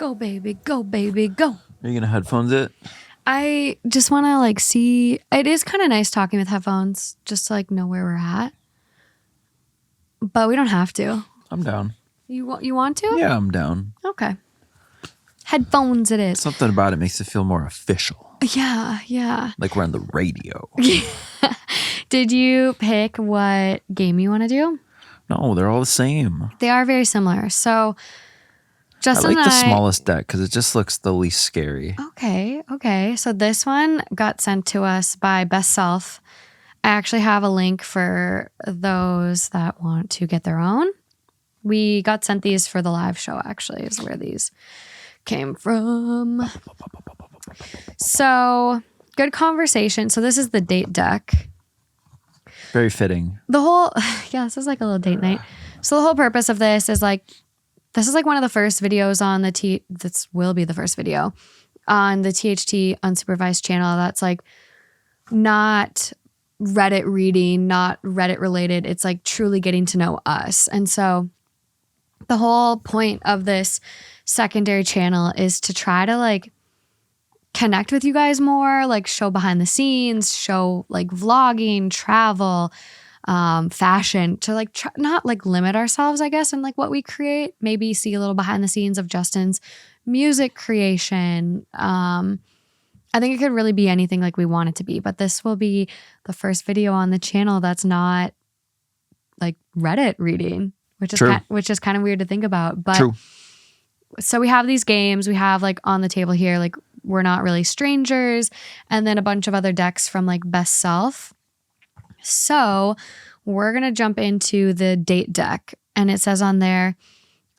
Go, baby, go, baby, go. Are you going to headphones it? I just want to like see. It is kind of nice talking with headphones just to like know where we're at. But we don't have to. I'm down. You want to? Yeah, I'm down. Okay. Headphones it is. Something about it makes it feel more official. Yeah. Like we're on the radio. Did you pick what game you want to do? No, they're all the same. They are very similar. So Justin I like and the smallest deck because it just looks the least scary. Okay. So this one got sent to us by Best Self. I actually have a link for those that want to get their own. We got sent these for the live show, actually, is where these came from. So, good conversation. So this is the date deck. Very fitting. This is like a little date night. So the whole purpose of this is like, this is like one of the first videos on this will be the first video on the THT Unsupervised channel that's like not Reddit reading, not Reddit related. It's like truly getting to know us. And so the whole point of this secondary channel is to try to like connect with you guys more, like show behind the scenes, show like vlogging, travel, fashion, to like not like limit ourselves, I guess, in like what we create. Maybe see a little behind the scenes of Justin's music creation. I think it could really be anything like we want it to be, but this will be the first video on the channel that's not like Reddit reading, which is kind of weird to think about. But True. So we have these games, we have like on the table here, like We're Not Really Strangers, and then a bunch of other decks from like Best Self. So we're going to jump into the date deck, and it says on there,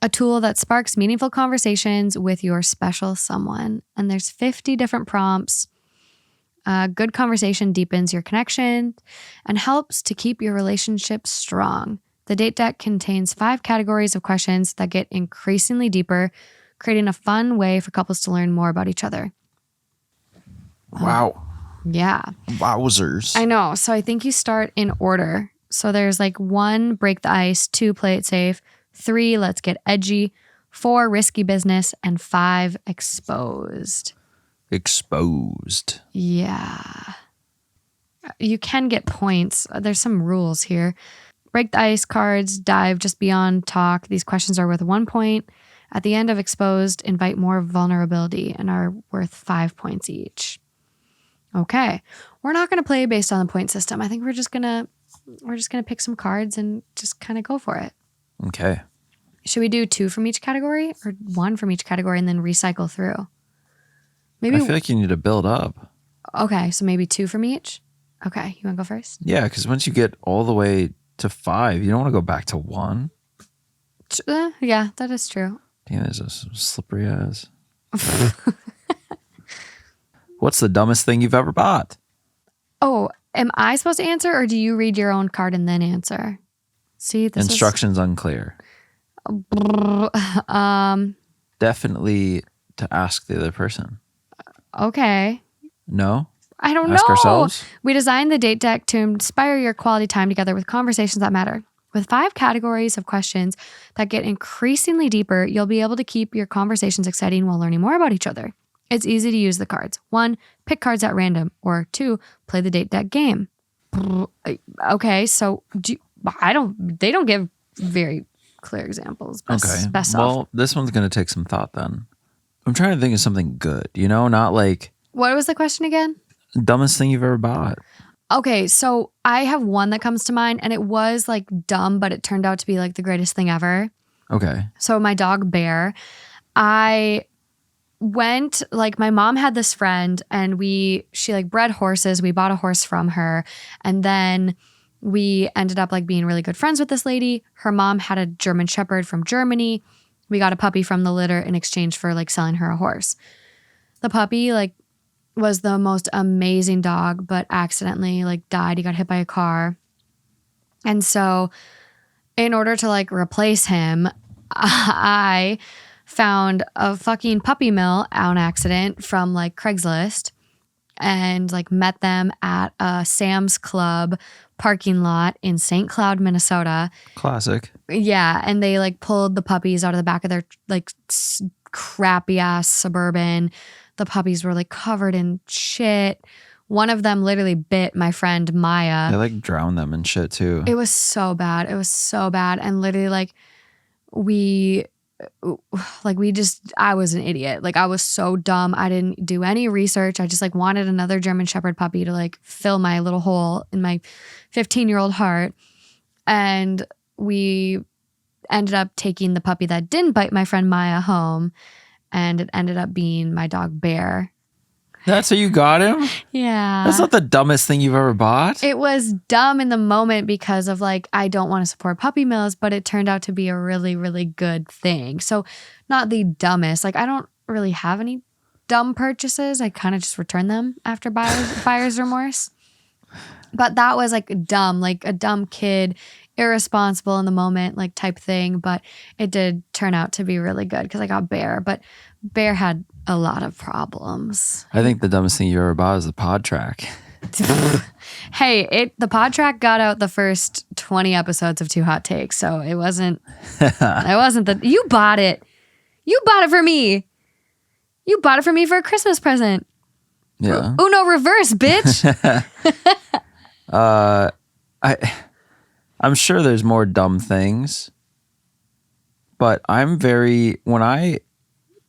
a tool that sparks meaningful conversations with your special someone. And there's 50 different prompts. Good conversation deepens your connection and helps to keep your relationship strong. The date deck contains 5 categories of questions that get increasingly deeper, creating a fun way for couples to learn more about each other. Wow. Yeah. Wowzers. I know. So I think you start in order. So there's like 1, break the ice, 2, play it safe, 3, let's get edgy, 4, risky business, and 5, exposed. Exposed. Yeah. You can get points. There's some rules here. Break the ice cards, dive just beyond talk. These questions are worth 1 point. At the end of exposed, invite more vulnerability and are worth 5 points each. Okay. We're not going to play based on the point system. I think we're just going to pick some cards and just kind of go for it. Okay. Should we do 2 from each category or 1 from each category and then recycle through? Maybe. I feel like you need to build up. Okay, so maybe 2 from each? Okay, you want to go first? Yeah, because once you get all the way to 5, you don't want to go back to 1. Yeah, that is true. Damn, this is slippery as. What's the dumbest thing you've ever bought? Oh, am I supposed to answer or do you read your own card and then answer? See, this Instructions unclear. Definitely to ask the other person. Okay. No? I don't know. Ask ourselves? We designed the date deck to inspire your quality time together with conversations that matter. With 5 categories of questions that get increasingly deeper, you'll be able to keep your conversations exciting while learning more about each other. It's easy to use the cards. 1, pick cards at random. Or 2, play the date deck game. Okay, so they don't give very clear examples. Okay. Best well, this one's going to take some thought then. I'm trying to think of something good, not like... What was the question again? Dumbest thing you've ever bought. Okay, so I have one that comes to mind, and it was like dumb, but it turned out to be like the greatest thing ever. Okay. So my dog Bear, I went, like my mom had this friend and she like bred horses. We bought a horse from her, and then we ended up like being really good friends with this lady. Her mom had a German Shepherd from Germany. We got a puppy from the litter in exchange for like selling her a horse. The puppy like was the most amazing dog, but accidentally like died. He got hit by a car. And so in order to like replace him, I found a fucking puppy mill on accident from like Craigslist and like met them at a Sam's Club parking lot in St. Cloud, Minnesota. Classic. Yeah. And they like pulled the puppies out of the back of their like crappy ass Suburban. The puppies were like covered in shit. One of them literally bit my friend Maya. They like drown them and shit too. It was so bad. It was so bad. And literally like I was an idiot. Like I was so dumb. I didn't do any research. I just like wanted another German Shepherd puppy to like fill my little hole in my 15-year-old heart. And we ended up taking the puppy that didn't bite my friend Maya home. And it ended up being my dog Bear. That's how you got him? Yeah. That's not the dumbest thing you've ever bought. It was dumb in the moment because of like, I don't want to support puppy mills, but it turned out to be a really, really good thing. So not the dumbest. Like I don't really have any dumb purchases. I kind of just return them after buyer's remorse. But that was like dumb, like a dumb kid, irresponsible in the moment, like type thing. But it did turn out to be really good because I got Bear. But Bear had a lot of problems. I think the dumbest thing you ever bought is the pod track. Hey, the pod track got out the first 20 episodes of Two Hot Takes, so it wasn't you bought it. You bought it for me. You bought it for me for a Christmas present. Yeah. Uno reverse, bitch. I'm sure there's more dumb things, but I'm very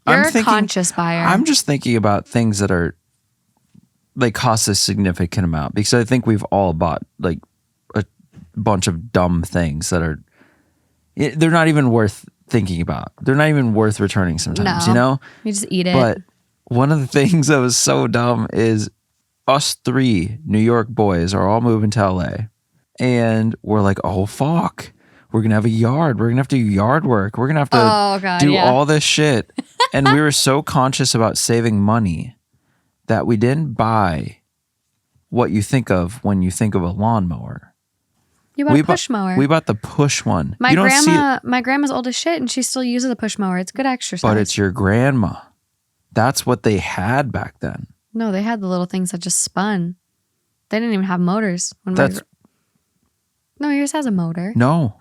You're a conscious buyer. I'm just thinking about things that are like cost a significant amount because I think we've all bought like a bunch of dumb things that they're not even worth thinking about. They're not even worth returning sometimes, you know? You just eat it. But one of the things that was so dumb is us three New York boys are all moving to LA and we're like, oh fuck. We're going to have a yard. We're going to have to do yard work. We're going to have to do all this shit. And we were so conscious about saving money that we didn't buy what you think of when you think of a lawnmower. You bought a push mower. We bought the push one. My grandma's old as shit and she still uses a push mower. It's good exercise. But it's your grandma. That's what they had back then. No, they had the little things that just spun. They didn't even have motors. No, yours has a motor. No.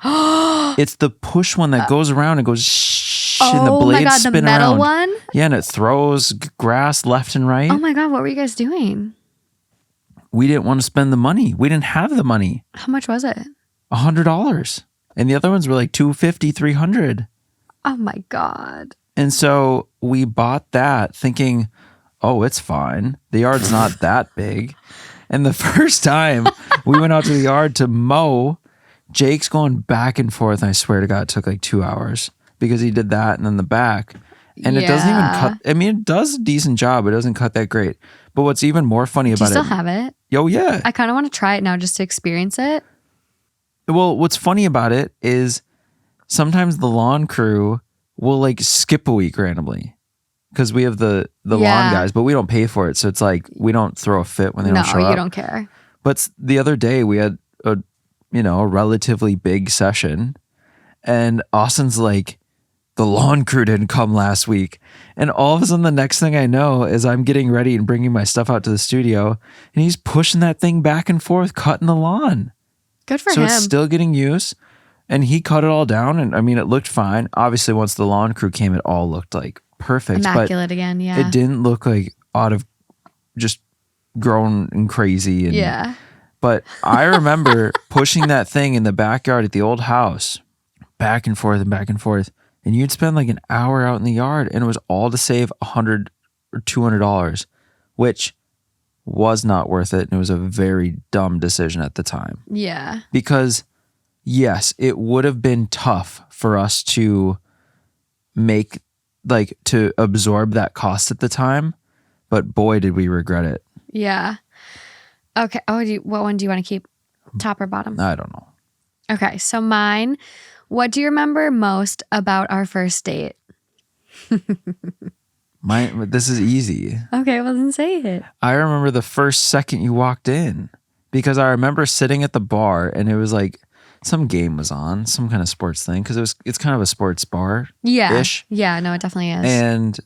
It's the push one that goes around and goes shh, and the blades my God, spin the metal around. one? Yeah, and it throws grass left and right. Oh my God, what were you guys doing? We didn't want to spend the money. We didn't have the money. How much was it? $100. And the other ones were like $250, $300. Oh my God. And so we bought that thinking, oh, it's fine. The yard's not that big. And the first time we went out to the yard to mow, Jake's going back and forth. And I swear to God, it took like 2 hours because he did that and then the back. And it doesn't even cut. I mean, it does a decent job. It doesn't cut that great. But what's even more funny about it. Do you still have it? Oh, yeah. I kind of want to try it now just to experience it. Well, what's funny about it is sometimes the lawn crew will like skip a week randomly. Because we have the lawn guys, but we don't pay for it. So it's like we don't throw a fit when they don't show up. No, you don't care. But the other day we had a relatively big session and Austin's like, the lawn crew didn't come last week. And all of a sudden the next thing I know is I'm getting ready and bringing my stuff out to the studio and he's pushing that thing back and forth, cutting the lawn. Good for him. So it's still getting used. And he cut it all down. And I mean, it looked fine. Obviously, once the lawn crew came, it all looked like perfect. Immaculate again, yeah. It didn't look like out of just grown and crazy. And, yeah. But I remember pushing that thing in the backyard at the old house, back and forth and back and forth. And you'd spend like an hour out in the yard and it was all to save $100 or $200, which was not worth it. And it was a very dumb decision at the time. Yeah. Because yes, it would have been tough for us to to absorb that cost at the time, but boy, did we regret it. Yeah. Okay. What one do you want to keep? Top or bottom? I don't know. Okay. So mine, what do you remember most about our first date? This is easy. Okay, well then say it. I remember the first second you walked in because I remember sitting at the bar and it was like some game was on, some kind of sports thing because it's kind of a sports bar. Yeah. Yeah, no, it definitely is. And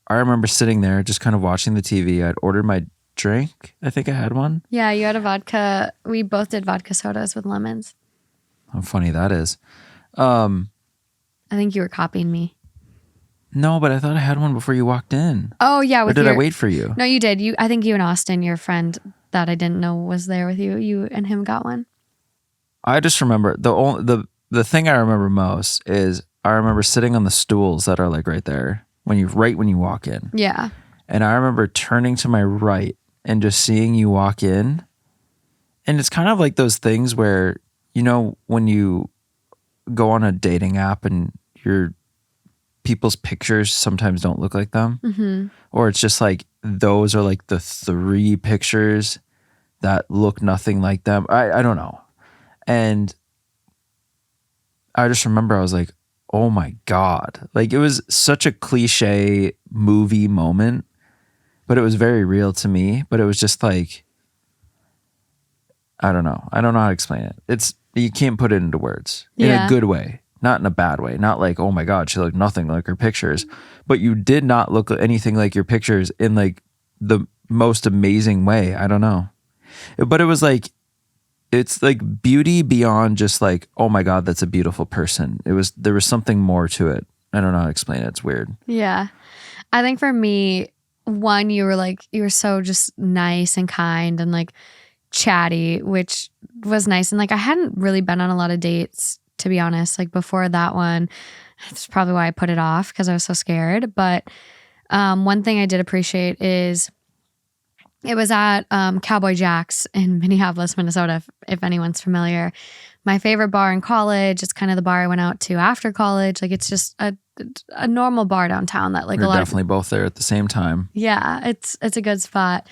I remember sitting there just kind of watching the TV. I'd ordered my drink. I think I had one. Yeah, you had a vodka. We both did vodka sodas with lemons. How funny that is. I think you were copying me. No, but I thought I had one before you walked in. Oh yeah, Or with did your I wait for you? No, you did. I think you and Austin, your friend that I didn't know was there with you. You and him got one. I just remember the thing I remember most is I remember sitting on the stools that are like right there when you walk in. Yeah. And I remember turning to my right and just seeing you walk in. And it's kind of like those things where, you know, when you go on a dating app and your people's pictures sometimes don't look like them. Mm-hmm. Or it's just like those are like the 3 pictures that look nothing like them. I don't know. And I just remember I was like, oh my God. Like it was such a cliche movie moment, but it was very real to me. But it was just like, I don't know. I don't know how to explain it. You can't put it into words in a good way, not in a bad way. Not like, oh my God, she looked nothing like her pictures. But you did not look anything like your pictures in like the most amazing way. I don't know. But it was like, it's like beauty beyond just like, oh my God, that's a beautiful person. There was something more to it. I don't know how to explain it. It's weird. Yeah. I think for me, one, you were so just nice and kind and like chatty, which was nice. And like I hadn't really been on a lot of dates, to be honest. Like before that one, that's probably why I put it off because I was so scared. But one thing I did appreciate is it was at Cowboy Jack's in Minneapolis, Minnesota, if anyone's familiar. My favorite bar in college. It's kind of the bar I went out to after college. Like it's just a normal bar downtown that like We're a lot definitely both there at the same time. Yeah, it's a good spot.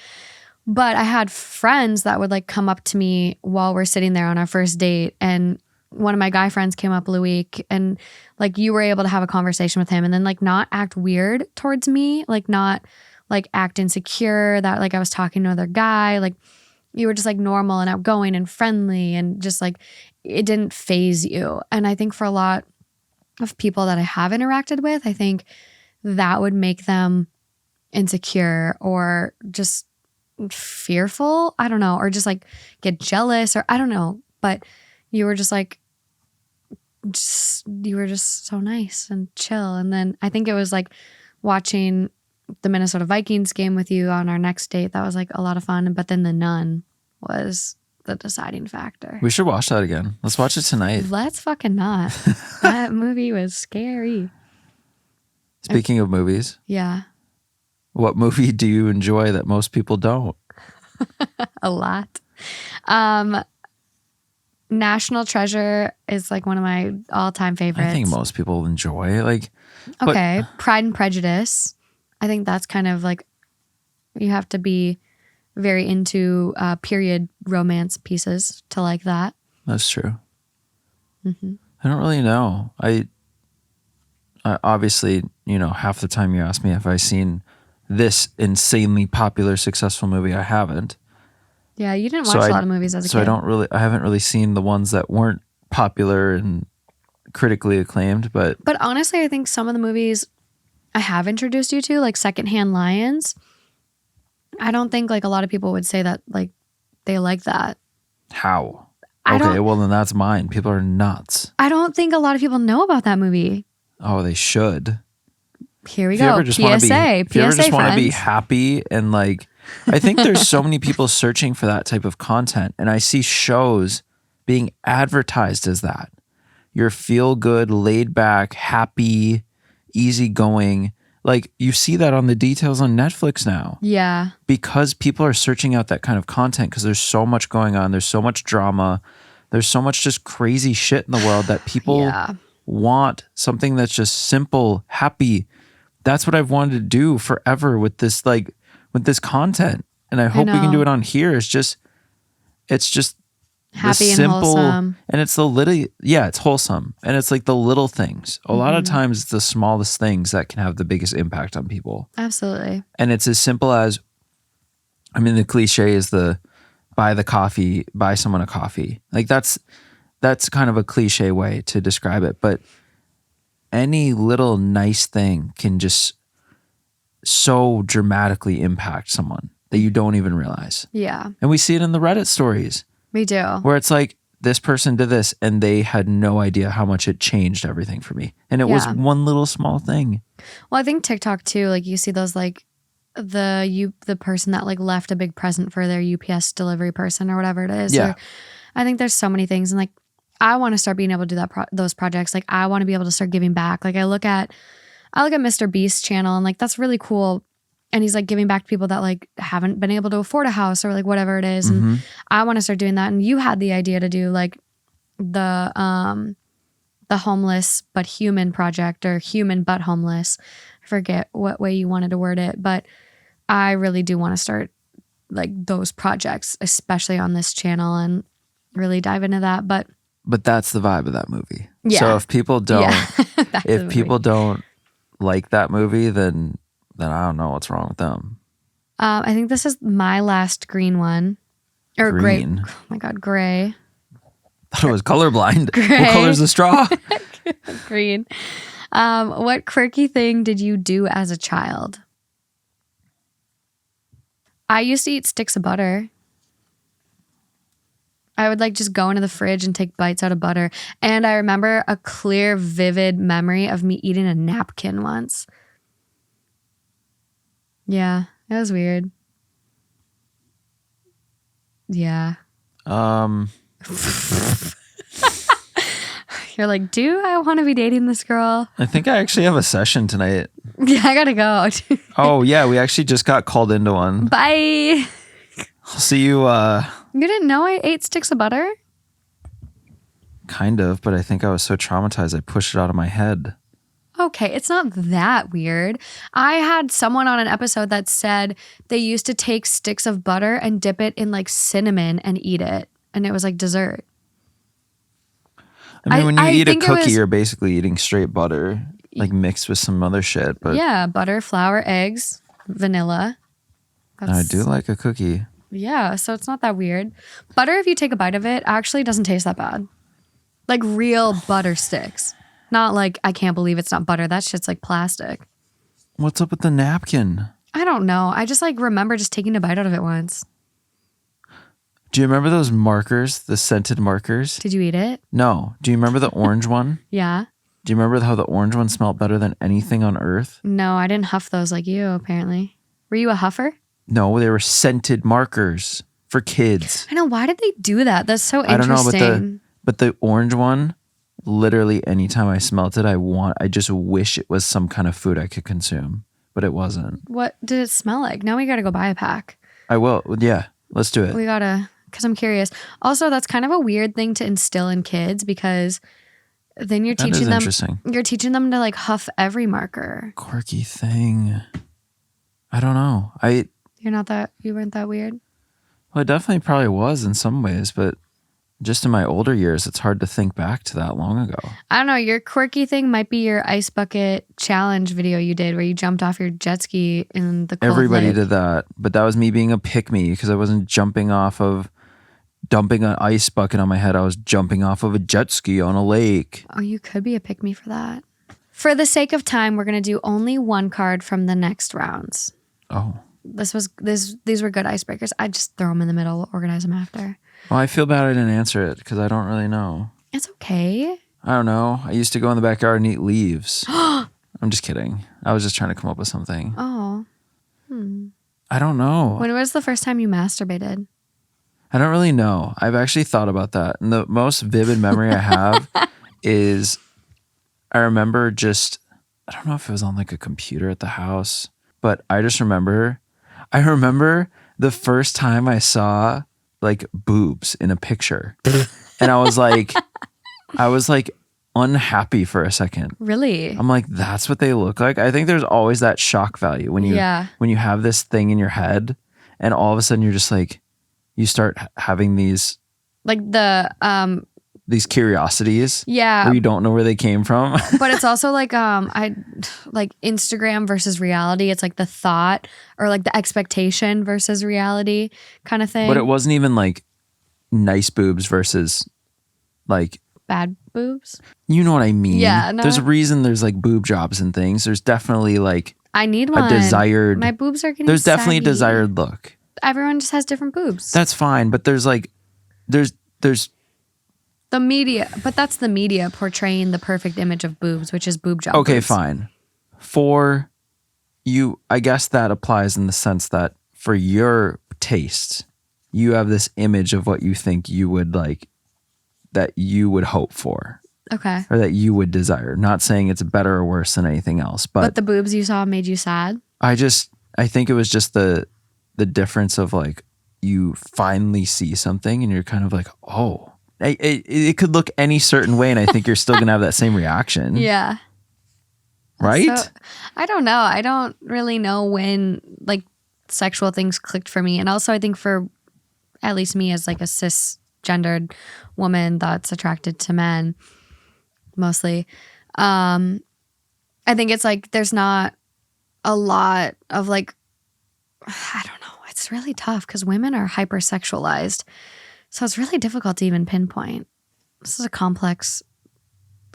But I had friends that would like come up to me while we're sitting there on our first date, and one of my guy friends came up, Luik, and like you were able to have a conversation with him and then like not act weird towards me, like not like act insecure that like I was talking to another guy. Like you were just like normal and outgoing and friendly and just like it didn't phase you. And I think for a lot of people that I have interacted with, I think that would make them insecure or just fearful. I don't know. Or just like get jealous or I don't know. But you were just like, you were just so nice and chill. And then I think it was like watching the Minnesota Vikings game with you on our next date. That was like a lot of fun. But then The Nun was the deciding factor. We should watch that again. Let's watch it tonight. Let's fucking not. That movie was scary. Speaking of movies. Yeah. What movie do you enjoy that most people don't? A lot. National Treasure is like one of my all-time favorites. I think most people enjoy like. Okay. Pride and Prejudice. I think that's kind of like you have to be very into period romance pieces to like that. That's true. Mm-hmm. I don't really know. I obviously, you know, half the time you ask me if I've seen this insanely popular, successful movie, I haven't. Yeah, you didn't watch a lot of movies as a kid. So I haven't really seen the ones that weren't popular and critically acclaimed. But honestly, I think some of the movies I have introduced you to, like Secondhand Lions, I don't think like a lot of people would say that like they like that. How? Okay, well then that's mine. People are nuts. I don't think a lot of people know about that movie. Oh, they should. Here we go. PSA. If you ever just want to be friends. happy and like, I think there's so many people searching for that type of content, and I see shows being advertised as that. You're feel good, laid back, happy, easygoing. Like you see that on the details on Netflix now. Yeah. Because people are searching out that kind of content because there's so much going on. There's so much drama. There's so much just crazy shit in the world that people want something that's just simple, happy. That's what I've wanted to do forever with this, like with this content. And I hope we can do it on here. It's just happy and wholesome. And it's the little, it's wholesome. And it's like the little things. A lot of times it's the smallest things that can have the biggest impact on people. Absolutely. And it's as simple as, I mean, the cliche is buy someone a coffee. Like that's kind of a cliche way to describe it. But any little nice thing can just so dramatically impact someone that you don't even realize. Yeah. And we see it in the Reddit stories. We do. Where it's like this person did this and they had no idea how much it changed everything for me. And it was Yeah. one little small thing. Well, I think TikTok too, like you see those like the person that like left a big present for their UPS delivery person or whatever it is. Yeah. Or, I think there's so many things, and like I want to start being able to do that those projects. Like I want to be able to start giving back. Like I look at Mr. Beast's channel and like that's really cool. And he's like giving back to people that like haven't been able to afford a house or like whatever it is. Mm-hmm. And I want to start doing that. And you had the idea to do like the homeless but human project, or human but homeless. I forget what way you wanted to word it, but I really do want to start like those projects, especially on this channel, and really dive into that. But that's the vibe of that movie. Yeah. So if people don't, That's the if movie. people don't like that movie, then I don't know what's wrong with them. I think this is my last green one. Or Green? gray. Oh my God, gray. Thought it was colorblind. Gray. What color's the straw? Green. What quirky thing did you do as a child? I used to eat sticks of butter. I would like just go into the fridge and take bites out of butter. And I remember a clear, vivid memory of me eating a napkin once. Yeah, it was weird. Yeah. You're like, do I want to be dating this girl? I think I actually have a session tonight. Yeah, I gotta go. Oh yeah, we actually just got called into one. Bye. I'll see you. You didn't know I ate sticks of butter? Kind of, but I think I was so traumatized I pushed it out of my head. Okay, it's not that weird. I had someone on an episode that said they used to take sticks of butter and dip it in like cinnamon and eat it. And it was like dessert. I mean, when you I eat a think it cookie, was- you're basically eating straight butter, like mixed with some other shit. But Yeah, butter, flour, eggs, vanilla. I do like a cookie. Yeah, so it's not that weird. Butter, if you take a bite of it, actually doesn't taste that bad. Like real butter sticks. Not like, I can't believe it's not butter. That shit's like plastic. What's up with the napkin? I don't know. I just like remember just taking a bite out of it once. Do you remember those markers, the scented markers? Did you eat it? No. Do you remember the orange one? Yeah. Do you remember how the orange one smelled better than anything on earth? No, I didn't huff those like you, apparently. Were you a huffer? No, they were scented markers for kids. I know. Why did they do that? That's so I don't interesting. know, but the orange one, literally anytime I smelt it, I just wish it was some kind of food I could consume, but it wasn't. What did it smell like? Now we got to go buy a pack. I will. Yeah, let's do it. We got to, because I'm curious. Also, that's kind of a weird thing to instill in kids, because then you're That is teaching them. interesting. You're teaching them to like huff every marker. Quirky thing. I don't know. You weren't that weird? Well, it definitely probably was in some ways, but just in my older years, it's hard to think back to that long ago. I don't know. Your quirky thing might be your ice bucket challenge video you did where you jumped off your jet ski in the cold Everybody lake. did that, but that was me being a pick-me because I wasn't jumping off of dumping an ice bucket on my head. I was jumping off of a jet ski on a lake. Oh, you could be a pick-me for that. For the sake of time, we're going to do only one card from the next rounds. Oh. These were good icebreakers. I just throw them in the middle, organize them after. Well, I feel bad I didn't answer it because I don't really know. It's okay. I don't know. I used to go in the backyard and eat leaves. I'm just kidding. I was just trying to come up with something. Oh. I don't know. When was the first time you masturbated? I don't really know. I've actually thought about that. And the most vivid memory I have is I remember I don't know if it was on like a computer at the house, but I remember the first time I saw like boobs in a picture. And I was like unhappy for a second. Really? I'm like, that's what they look like. I think there's always that shock value when you have this thing in your head and all of a sudden you're just like, you start having these Like these curiosities yeah. where you don't know where they came from. But it's also like like Instagram versus reality. It's like the thought or like the expectation versus reality kind of thing. But it wasn't even like nice boobs versus like bad boobs. you know what I mean? Yeah, no. There's a reason there's like boob jobs and things. There's definitely like I need one. a desired My boobs are getting there's definitely a saggy. desired look. Everyone just has different boobs. That's fine, but there's The media, but that's the media portraying the perfect image of boobs, which is boob job. Okay, boobs. fine. For you, I guess that applies in the sense that for your taste, you have this image of what you think you would like, that you would hope for. Okay. Or that you would desire. Not saying it's better or worse than anything else, But the boobs you saw made you sad? I think it was just the difference of like, you finally see something and you're kind of like, oh, it could look any certain way. And I think you're still going to have that same reaction. Yeah. Right? So, I don't know. I don't really know when like sexual things clicked for me. And also I think for at least me as like a cisgendered woman that's attracted to men mostly, I think it's like there's not a lot of like, I don't know. It's really tough because women are hypersexualized. So it's really difficult to even pinpoint. This is a complex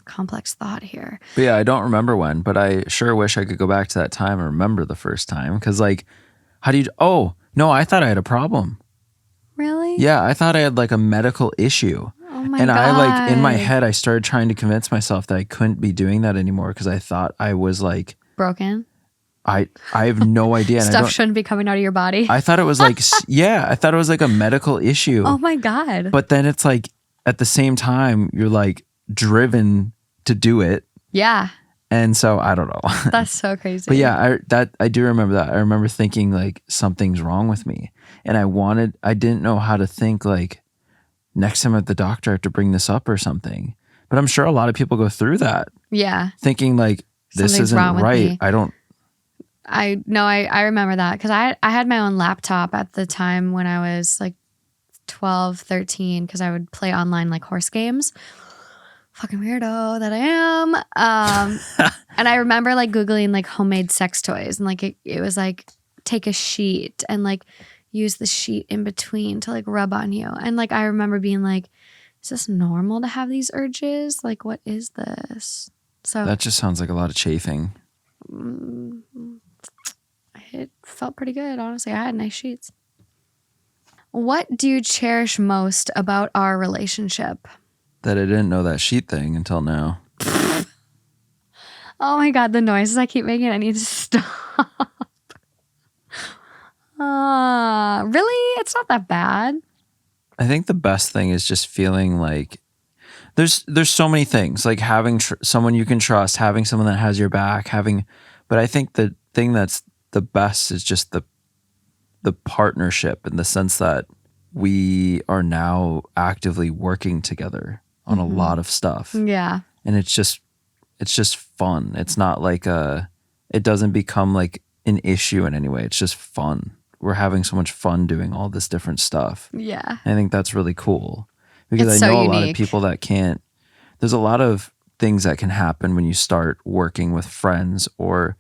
thought here. But yeah, I don't remember when, but I sure wish I could go back to that time and remember the first time. Cause like, how do you, oh, no, I thought I had a problem. Really? Yeah, I thought I had like a medical issue. Oh my and God. I like, in my head, I started trying to convince myself that I couldn't be doing that anymore because I thought I was like, broken. I have no idea. And Stuff shouldn't be coming out of your body. I thought it was like, yeah, I thought it was like a medical issue. Oh my God. But then it's like, at the same time, you're like driven to do it. Yeah. And so I don't know. That's so crazy. But yeah, I do remember that. I remember thinking like something's wrong with me. And I didn't know how to think like next time at the doctor I have to bring this up or something. But I'm sure a lot of people go through that. Yeah. Thinking like this Something's wrong isn't with right. me. I remember that because I had my own laptop at the time when I was like 12, 13 because I would play online like horse games. Fucking weirdo that I am. And I remember like Googling like homemade sex toys and like it was like take a sheet and like use the sheet in between to like rub on you. And like I remember being like, is this normal to have these urges? Like what is this? So that just sounds like a lot of chafing. It felt pretty good, honestly. I had nice sheets. What do you cherish most about our relationship? That I didn't know that sheet thing until now. Oh my God, the noises I keep making, I need to stop. Really? It's not that bad. I think the best thing is just feeling like there's so many things, like having someone you can trust, having someone that has your back, but I think the thing that's the best is just the partnership in the sense that we are now actively working together on a lot of stuff. Yeah. And it's just fun. It's not like it doesn't become like an issue in any way. It's just fun. We're having so much fun doing all this different stuff. Yeah. I think that's really cool because It's I so know a lot of unique. people that can't. There's a lot of things that can happen when you start working with friends or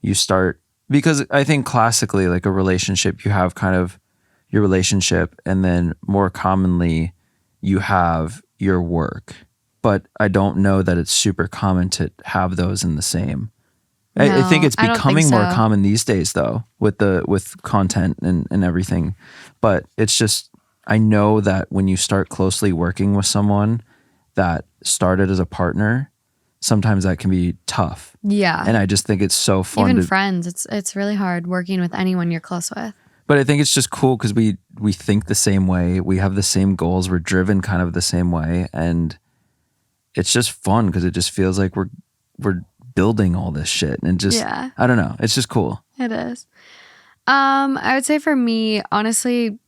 you start, because I think classically like a relationship, you have kind of your relationship and then more commonly you have your work. But I don't know that it's super common to have those in the same. I think No, it's I don't think becoming more so. common these days though with content and everything. But it's just, I know that when you start closely working with someone that started as a partner, sometimes that can be tough. Yeah. And I just think it's so fun. Even friends, it's really hard working with anyone you're close with. But I think it's just cool because we think the same way. We have the same goals. We're driven kind of the same way. And it's just fun because it just feels like we're building all this shit. And just, Yeah. I don't know. It's just cool. It is. I would say for me, honestly,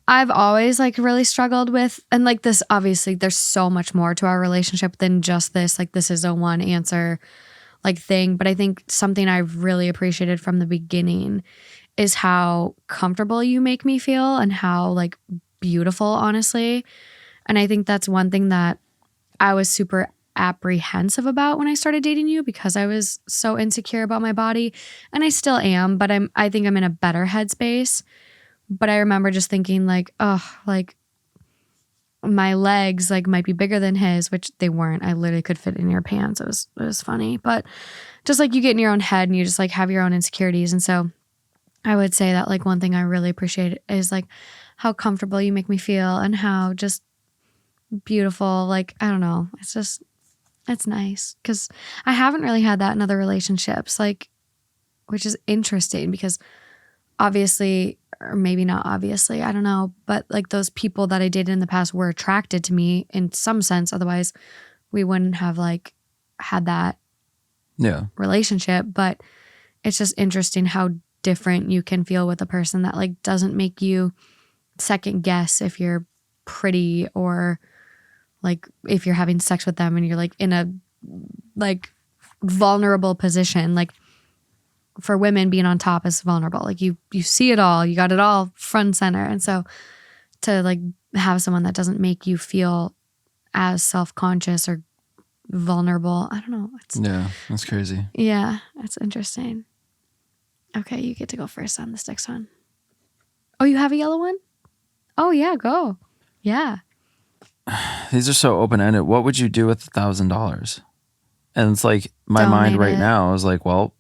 I've always like really struggled with, and like this, obviously there's so much more to our relationship than just this, like this is a one answer like thing. But I think something I've really appreciated from the beginning is how comfortable you make me feel and how like beautiful, honestly. And I think that's one thing that I was super apprehensive about when I started dating you because I was so insecure about my body, and I still am, but I think I'm in a better headspace. But I remember just thinking like, oh, like my legs like might be bigger than his, which they weren't. I literally could fit in your pants. It was funny, but just like you get in your own head and you just like have your own insecurities. And so I would say that like one thing I really appreciate is like how comfortable you make me feel and how just beautiful. Like, I don't know. It's nice because I haven't really had that in other relationships, like, which is interesting because obviously, or maybe not obviously, I don't know, but like those people that I dated in the past were attracted to me in some sense. Otherwise, we wouldn't have like had that relationship. But it's just interesting how different you can feel with a person that like doesn't make you second guess if you're pretty or like if you're having sex with them and you're like in a like vulnerable position. Like for women, being on top is vulnerable. Like you see it all, you got it all front and center. And so to like have someone that doesn't make you feel as self-conscious or vulnerable, I don't know. That's crazy. Yeah, that's interesting. Okay, you get to go first on this next one. Oh, you have a yellow one? Oh yeah, go. Yeah. These are so open-ended. What would you do with $1,000? And it's like my Donate mind right it. now is like, well,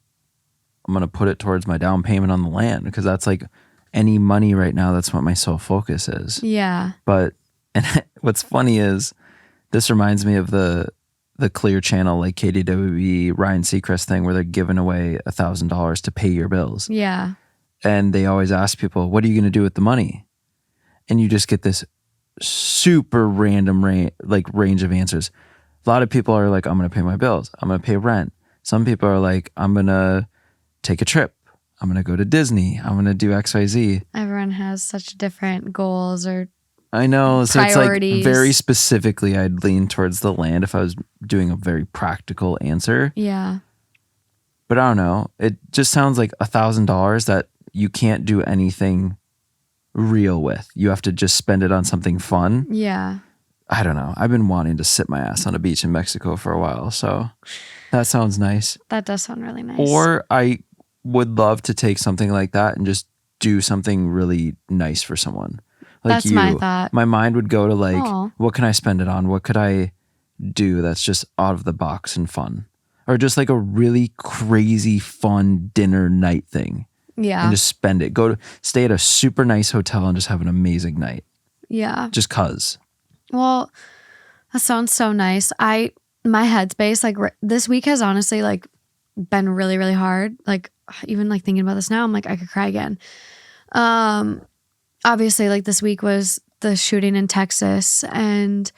I'm going to put it towards my down payment on the land because that's like any money right now. That's what my sole focus is. Yeah. But and what's funny is this reminds me of the Clear Channel, like KDWB, Ryan Seacrest thing where they're giving away $1,000 to pay your bills. Yeah. And they always ask people, what are you going to do with the money? And you just get this super random range of answers. A lot of people are like, I'm going to pay my bills. I'm going to pay rent. Some people are like, I'm going to take a trip. I'm going to go to Disney. I'm going to do XYZ. Everyone has such different goals or I know. So priorities. It's like very specifically, I'd lean towards the land if I was doing a very practical answer. Yeah. But I don't know. It just sounds like $1,000 that you can't do anything real with. You have to just spend it on something fun. Yeah. I don't know. I've been wanting to sit my ass on a beach in Mexico for a while. So that sounds nice. That does sound really nice. Or I would love to take something like that and just do something really nice for someone. Like that's my thought. My mind would go to like, Aww. What can I spend it on? What could I do that's just out of the box and fun? Or just like a really crazy fun dinner night thing. Yeah. And just spend it. Stay at a super nice hotel and just have an amazing night. Yeah. Just cause. Well, that sounds so nice. My headspace, like this week has honestly like been really, really hard. Like even like thinking about this now, I'm like, I could cry again. Obviously like this week was the shooting in Texas and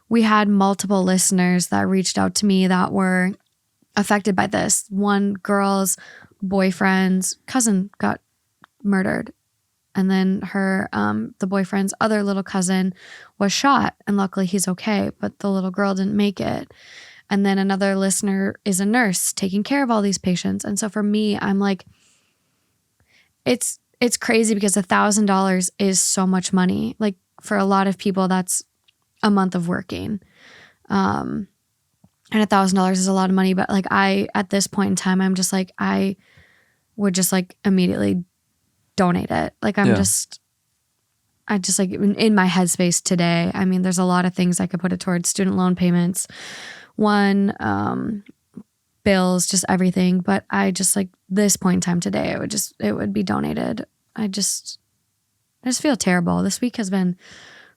we had multiple listeners that reached out to me that were affected by this. One girl's boyfriend's cousin got murdered. And then her, the boyfriend's other little cousin was shot and luckily he's okay, but the little girl didn't make it. And then another listener is a nurse taking care of all these patients. And so for me, I'm like, it's crazy because $1,000 is so much money. Like for a lot of people, that's a month of working. And $1,000 is a lot of money, but like at this point in time, I'm just like, I would just like immediately donate it. Like I just like in my headspace today. I mean, there's a lot of things I could put it towards: student loan payments, bills, just everything. But I just like this point in time today, it would be donated. I just feel terrible. This week has been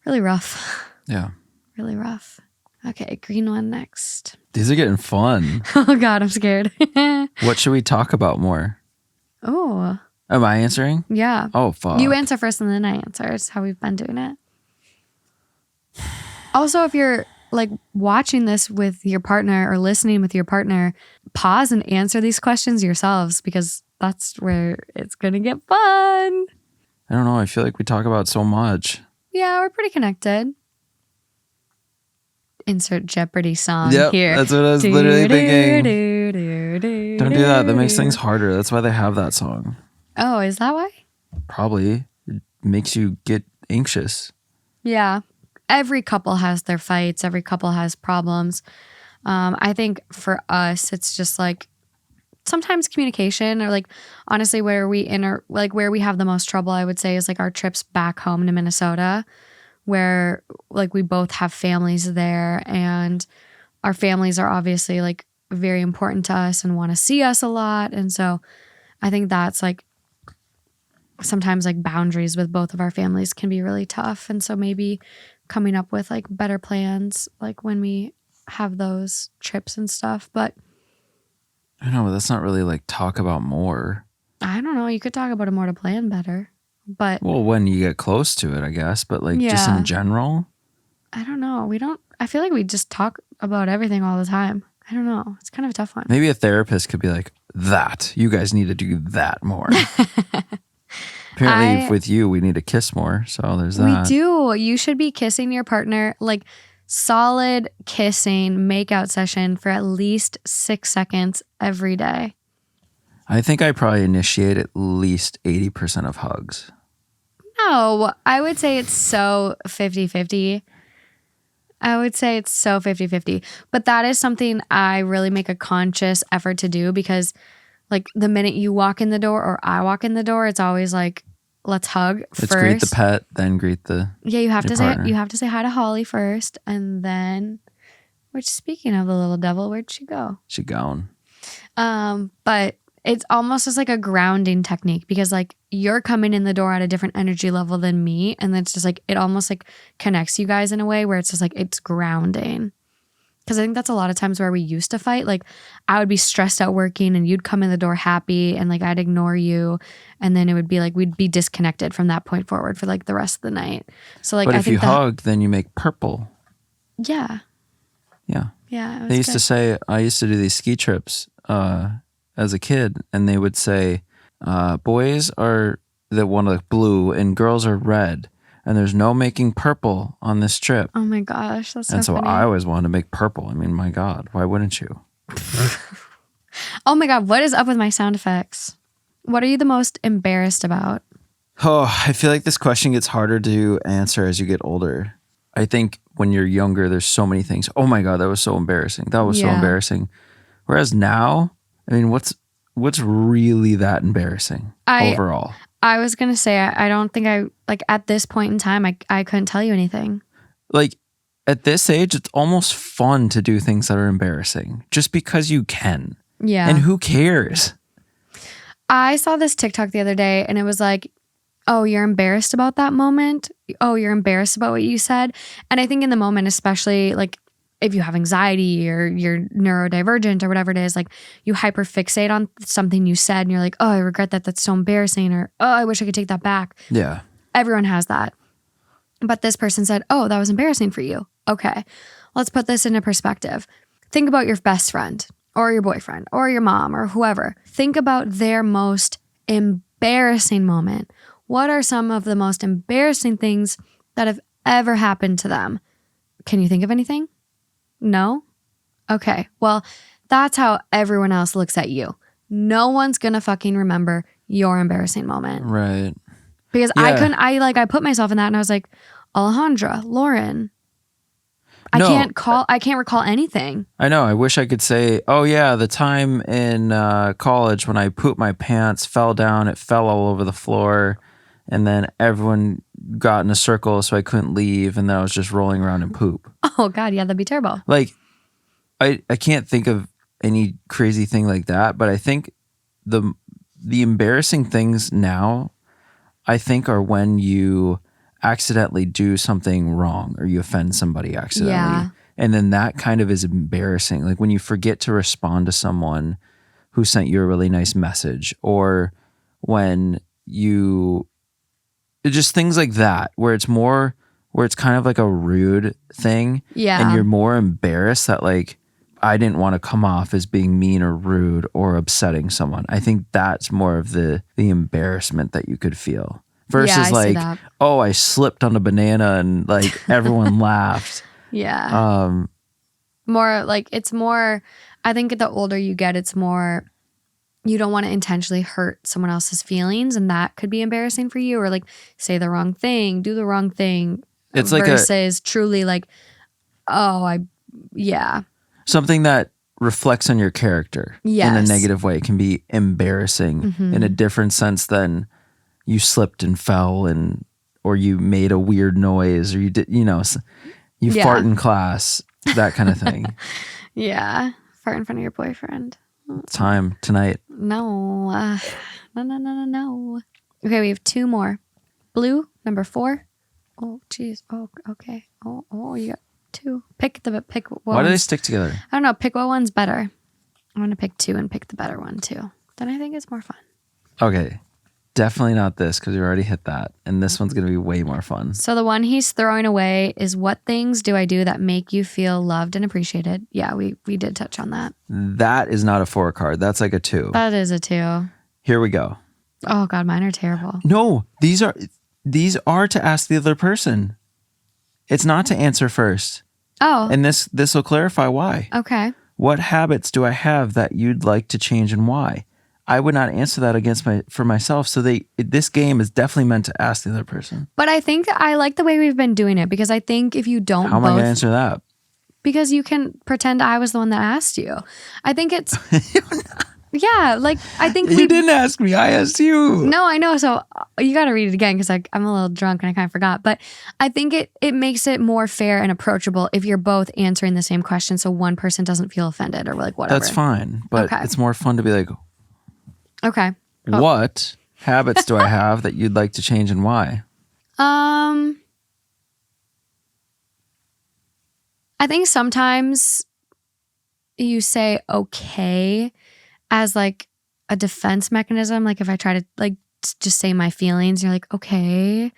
really rough. Yeah. Really rough. Okay, green one next. These are getting fun. Oh God, I'm scared. What should we talk about more? Oh. Am I answering? Yeah. Oh, fuck. You answer first and then I answer. It's how we've been doing it. Also, if you're like watching this with your partner or listening with your partner, pause and answer these questions yourselves because that's where it's going to get fun. I don't know. I feel like we talk about so much. Yeah, we're pretty connected. Insert Jeopardy song Yep, here. that's what I was literally thinking. Don't Don't do that. That makes things harder. That's why they have that song. Oh, is that why? Probably. It makes you get anxious. Yeah. Every couple has their fights. Every couple has problems. I think for us, it's just like sometimes communication or like honestly where we have the most trouble, I would say, is like our trips back home to Minnesota, where like we both have families there and our families are obviously like very important to us and want to see us a lot. And so I think that's like sometimes like boundaries with both of our families can be really tough. And so maybe coming up with like better plans, like when we have those trips and stuff. But I know, but that's not really like talk about more. I don't know. You could talk about it more to plan better. But Well, when you get close to it, I guess. But like just in general, I don't know. I feel like we just talk about everything all the time. I don't know. It's kind of a tough one. maybe a therapist could be like, that. You guys need to do that more. Apparently, with you, we need to kiss more. So there's that. We do. You should be kissing your partner, like solid kissing makeout session for at least 6 seconds every day. I think I probably initiate at least 80% of hugs. No, I would say it's so 50-50. I would say it's so 50-50. But that is something I really make a conscious effort to do because like the minute you walk in the door or I walk in the door, it's always like, let's hug Let's first. greet the pet, then greet the you have to partner. say hi to Holly first, and then. Which, speaking of the little devil, where'd she go? She gone. But it's almost as like a grounding technique because like you're coming in the door at a different energy level than me, and it's just like it almost like connects you guys in a way where it's just like it's grounding. Because I think that's a lot of times where we used to fight. Like I would be stressed out working and you'd come in the door happy and like I'd ignore you. And then it would be like we'd be disconnected from that point forward for like the rest of the night. So like but I if think you hug, then you make purple. Yeah. Yeah. Yeah. They used to say, I used to do these ski trips as a kid, and they would say, boys are the one like blue and girls are red. And there's no making purple on this trip. Oh my gosh, that's so And so funny. I always wanted to make purple. I mean, my God, why wouldn't you? Oh my God, what is up with my sound effects? What are you the most embarrassed about? Oh, I feel like this question gets harder to answer as you get older. I think when you're younger, there's so many things. Oh my God, that was so embarrassing. That was so embarrassing. Whereas now, I mean, what's really that embarrassing overall? I was going to say, I don't think like at this point in time, I couldn't tell you anything. Like at this age, it's almost fun to do things that are embarrassing just because you can. Yeah. And who cares? I saw this TikTok the other day and it was like, oh, you're embarrassed about that moment? Oh, you're embarrassed about what you said? And I think in the moment, especially like if you have anxiety or you're neurodivergent or whatever it is, like you hyperfixate on something you said and you're like, oh, I regret that. That's so embarrassing. Or, oh, I wish I could take that back. Yeah. Everyone has that. But this person said, oh, that was embarrassing for you. Okay, let's put this into perspective. Think about your best friend or your boyfriend or your mom or whoever. Think about their most embarrassing moment. What are some of the most embarrassing things that have ever happened to them? Can you think of anything? No? Okay. Well, that's how everyone else looks at you. No one's gonna fucking remember your embarrassing moment. Right. Because I put myself in that and I was like, Alejandra, Lauren, I can't recall anything. I know. I wish I could say, oh yeah, the time in college when I pooped my pants, fell down, it fell all over the floor, and then everyone got in a circle so I couldn't leave, and then I was just rolling around in poop. Oh God, yeah, that'd be terrible. Like, I can't think of any crazy thing like that, but I think the embarrassing things now, I think, are when you accidentally do something wrong or you offend somebody accidentally. Yeah. And then that kind of is embarrassing. Like when you forget to respond to someone who sent you a really nice message, or when you just things like that, where it's kind of like a rude thing. Yeah. And you're more embarrassed that like, I didn't want to come off as being mean or rude or upsetting someone. I think that's more of the embarrassment that you could feel. Versus like, oh, I slipped on a banana and like everyone laughed. Yeah. More like it's more, I think the older you get, it's more, you don't want to intentionally hurt someone else's feelings, and that could be embarrassing for you, or like say the wrong thing, do the wrong thing. It's versus truly like, oh, something that reflects on your character in a negative way can be embarrassing in a different sense than you slipped and fell or you made a weird noise, or you did, you fart in class, that kind of thing. Yeah. Fart in front of your boyfriend. Time tonight. No. No. Okay, we have 2 more. Blue, number 4, geez. Oh, okay. Oh, you got 2. Pick what Why do they one's- stick together? I don't know. Pick what one's better. I'm going to pick 2 and pick the better one too. Then I think it's more fun. Okay. Definitely not this because you already hit that. And this one's going to be way more fun. So the one he's throwing away is, what things do I do that make you feel loved and appreciated? Yeah, we did touch on that. That is not a 4 card. That's like a 2. That is a 2. Here we go. Oh God, mine are terrible. No, these are to ask the other person. It's not to answer first. Oh, And this will clarify why. okay. What habits do I have that you'd like to change and why? I would not answer that for myself. So this game is definitely meant to ask the other person. But I think I like the way we've been doing it, because I think if you don't How am I going to answer that? because you can pretend I was the one that asked you. I think it's yeah, like I think You didn't ask me. I asked you. No, I know. So you got to read it again, because I'm a little drunk and I kind of forgot. But I think it makes it more fair and approachable if you're both answering the same question, so one person doesn't feel offended or like whatever. That's fine. But Okay. it's more fun to be like, Okay. what habits do I have that you'd like to change and why? I think sometimes you say okay as like a defense mechanism. Like if I try to like just say my feelings, you're like, okay.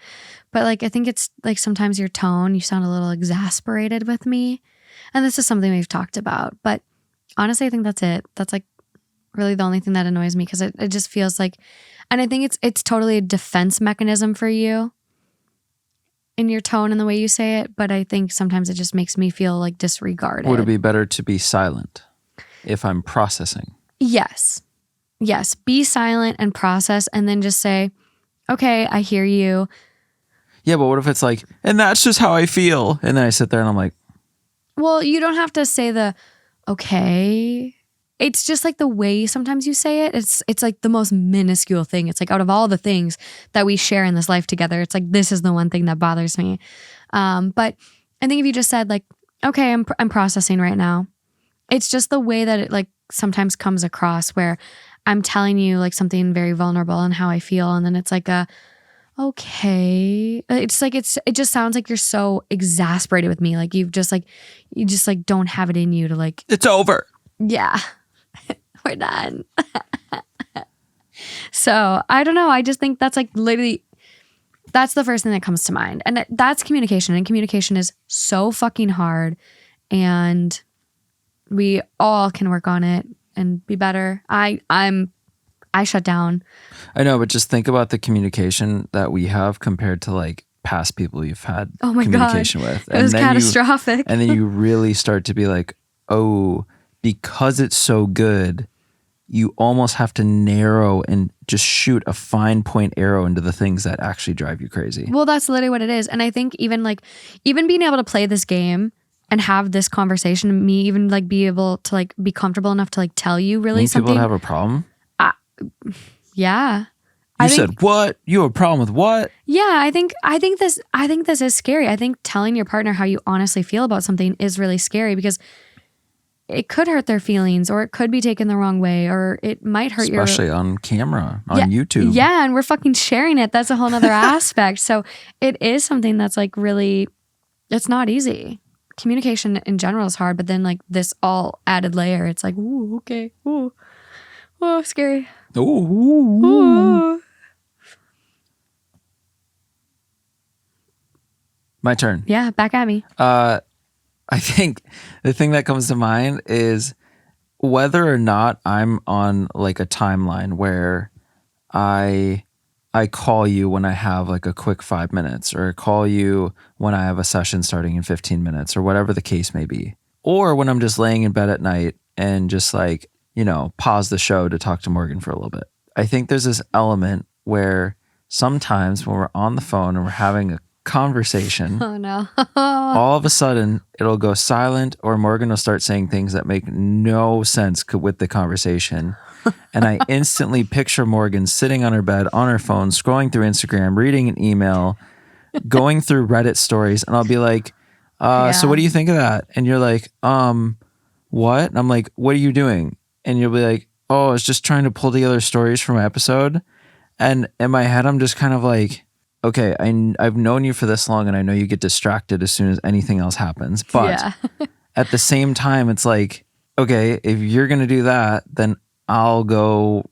But like I think it's like sometimes your tone, you sound a little exasperated with me. And this is something we've talked about. But honestly, I think that's it. That's like really the only thing that annoys me, because it just feels like, and I think it's totally a defense mechanism for you in your tone and the way you say it. But I think sometimes it just makes me feel like disregarded. Would it be better to be silent if I'm processing? Yes. Yes. Be silent and process, and then just say, okay, I hear you. Yeah, but what if it's like, and that's just how I feel. And then I sit there and I'm like, Well, you don't have to say the okay. It's just like the way sometimes you say it. It's like the most minuscule thing. It's like out of all the things that we share in this life together, it's like this is the one thing that bothers me. But I think if you just said like, okay, I'm processing right now. It's just the way that it like sometimes comes across, where I'm telling you like something very vulnerable and how I feel, and then it's like a okay. It's like it just sounds like you're so exasperated with me. Like you just don't have it in you to like, it's over. yeah. We're done. So I don't know. I just think that's like literally, that's the first thing that comes to mind. And that's communication. And communication is so fucking hard. And we all can work on it and be better. I shut down. I know, but just think about the communication that we have compared to like past people you've had Oh my God. communication with. It was catastrophic. And then you really start to be like, oh, because it's so good, you almost have to narrow and just shoot a fine point arrow into the things that actually drive you crazy. Well, that's literally what it is. And I think even being able to play this game and have this conversation, me even like be able to like be comfortable enough to like tell you really Think something. people would have a problem? Yeah. You said what? You have a problem with what? Yeah, I think this is scary. I think telling your partner how you honestly feel about something is really scary, because it could hurt their feelings, or it could be taken the wrong way, or it might hurt Especially on camera, on YouTube. Yeah, and we're fucking sharing it. That's a whole nother aspect. So it is something that's like really, it's not easy. Communication in general is hard, but then like this all added layer, it's like, ooh, okay, ooh, oh, scary. Ooh. Ooh. My turn. Yeah, back at me. I think the thing that comes to mind is whether or not I'm on like a timeline where I call you when I have like a quick 5 minutes, or call you when I have a session starting in 15 minutes, or whatever the case may be. Or when I'm just laying in bed at night and just like, pause the show to talk to Morgan for a little bit. I think there's this element where sometimes when we're on the phone and we're having a conversation, Oh no. all of a sudden it'll go silent, or Morgan will start saying things that make no sense with the conversation. And I instantly picture Morgan sitting on her bed, on her phone, scrolling through Instagram, reading an email, going through Reddit stories. And I'll be like, so what do you think of that? And you're like, what? And I'm like, what are you doing? And you'll be like, oh, I was just trying to pull together stories for my episode. And in my head, I'm just kind of like, okay, I've known you for this long and I know you get distracted as soon as anything else happens. But Yeah. at the same time, it's like, okay, if you're going to do that, then I'll go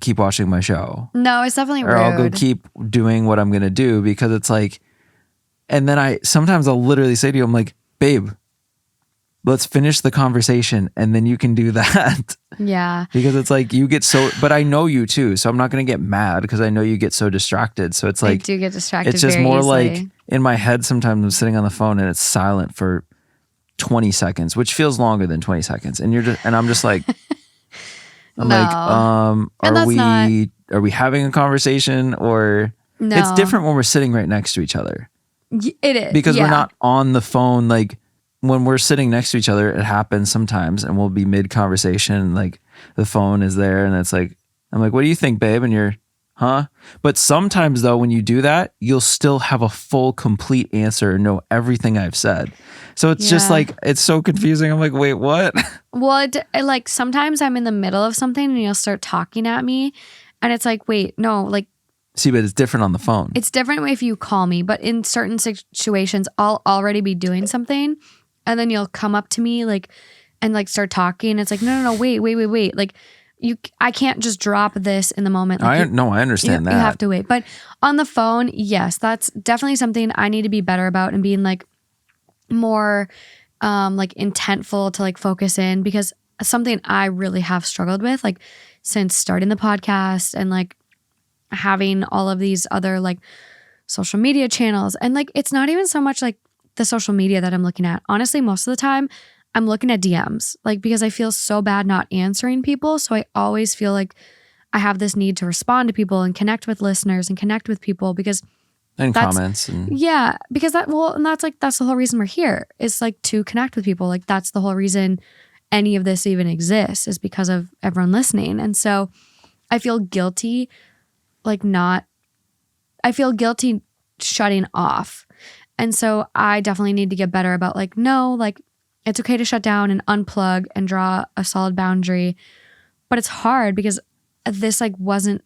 keep watching my show. No, it's definitely Or rude. I'll go keep doing what I'm going to do, because it's like, and then sometimes I'll literally say to you, I'm like, babe, let's finish the conversation and then you can do that. Yeah. Because it's like you get so, but I know you too, so I'm not going to get mad because I know you get so distracted. So it's I like, do get distracted. it's just very more easily. like in my head, sometimes I'm sitting on the phone and it's silent for 20 seconds, which feels longer than 20 seconds. And I'm just like, I'm No. like, And that's are we having a conversation, or No. it's different when we're sitting right next to each other, It is. because yeah. we're not on the phone. Like when we're sitting next to each other, it happens sometimes and we'll be mid conversation, like the phone is there and it's like, I'm like, what do you think, babe? And you're, huh? But sometimes though, when you do that, you'll still have a full, complete answer and know everything I've said. So it's just Yeah. like, it's so confusing. I'm like, wait, what? Well, like sometimes I'm in the middle of something and you'll start talking at me and it's like, wait, no, like See, but it's different on the phone. it's different if you call me, but in certain situations, I'll already be doing something and then you'll come up to me like, and like start talking. It's like, no, wait. Like I can't just drop this in the moment. Like I understand that. You have to wait. But on the phone, yes, that's definitely something I need to be better about, and being like more like intentful to like focus in, because something I really have struggled with like since starting the podcast and like having all of these other like social media channels. And like it's not even so much like the social media that I'm looking at. Honestly, most of the time I'm looking at DMs, like because I feel so bad not answering people. So I always feel like I have this need to respond to people and connect with listeners and connect with people, because and comments and yeah, because that's the whole reason we're here, is like to connect with people. Like that's the whole reason any of this even exists, is because of everyone listening. And so I feel guilty shutting off. And so I definitely need to get better about like, no, like it's okay to shut down and unplug and draw a solid boundary. But it's hard because this like wasn't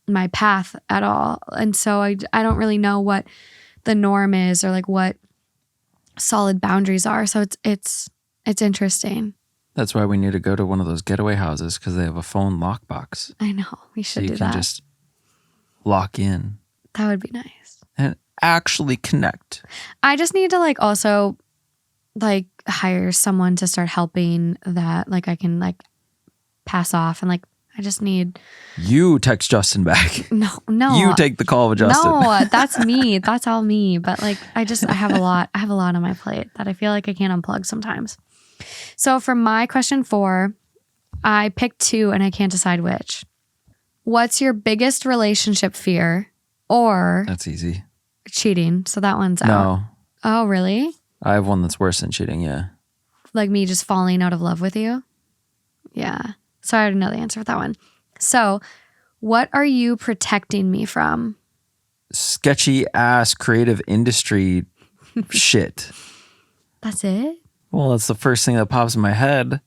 my path at all. And so I don't really know what the norm is or like what solid boundaries are. So it's interesting. that's why we need to go to one of those getaway houses, because they have a phone lockbox. I know. We So should you do can that. just lock in That would be nice. and actually connect. I just need to like also like hire someone to start helping that like I can like pass off, and like I just need You text Justin back. no You take the call with Justin. No, that's me. That's all me. But like I have a lot on my plate that I feel like I can't unplug sometimes. So for my question 4, I picked 2 and I can't decide which. What's your biggest relationship fear, or That's easy. cheating? So that one's out. No, Oh, really? I have one that's worse than cheating. Yeah. Like me just falling out of love with you? Yeah. So I already know the answer for that one. So what are you protecting me from? Sketchy ass creative industry shit. That's it? Well, that's the first thing that pops in my head.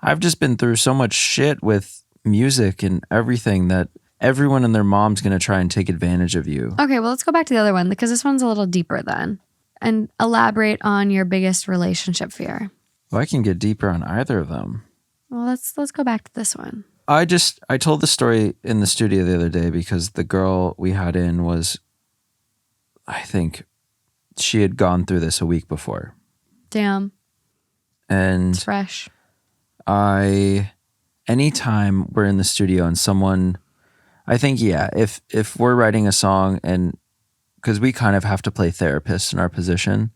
I've just been through so much shit with music and everything that everyone and their mom's going to try and take advantage of you. Okay, well, let's go back to the other one, because this one's a little deeper then. And elaborate on your biggest relationship fear. Well, I can get deeper on either of them. Well, let's go back to this one. I told the story in the studio the other day because the girl we had in was, I think she had gone through this a week before. Damn, And it's fresh. anytime we're in the studio and someone, I think, yeah, if we're writing a song, and because we kind of have to play therapist in our position,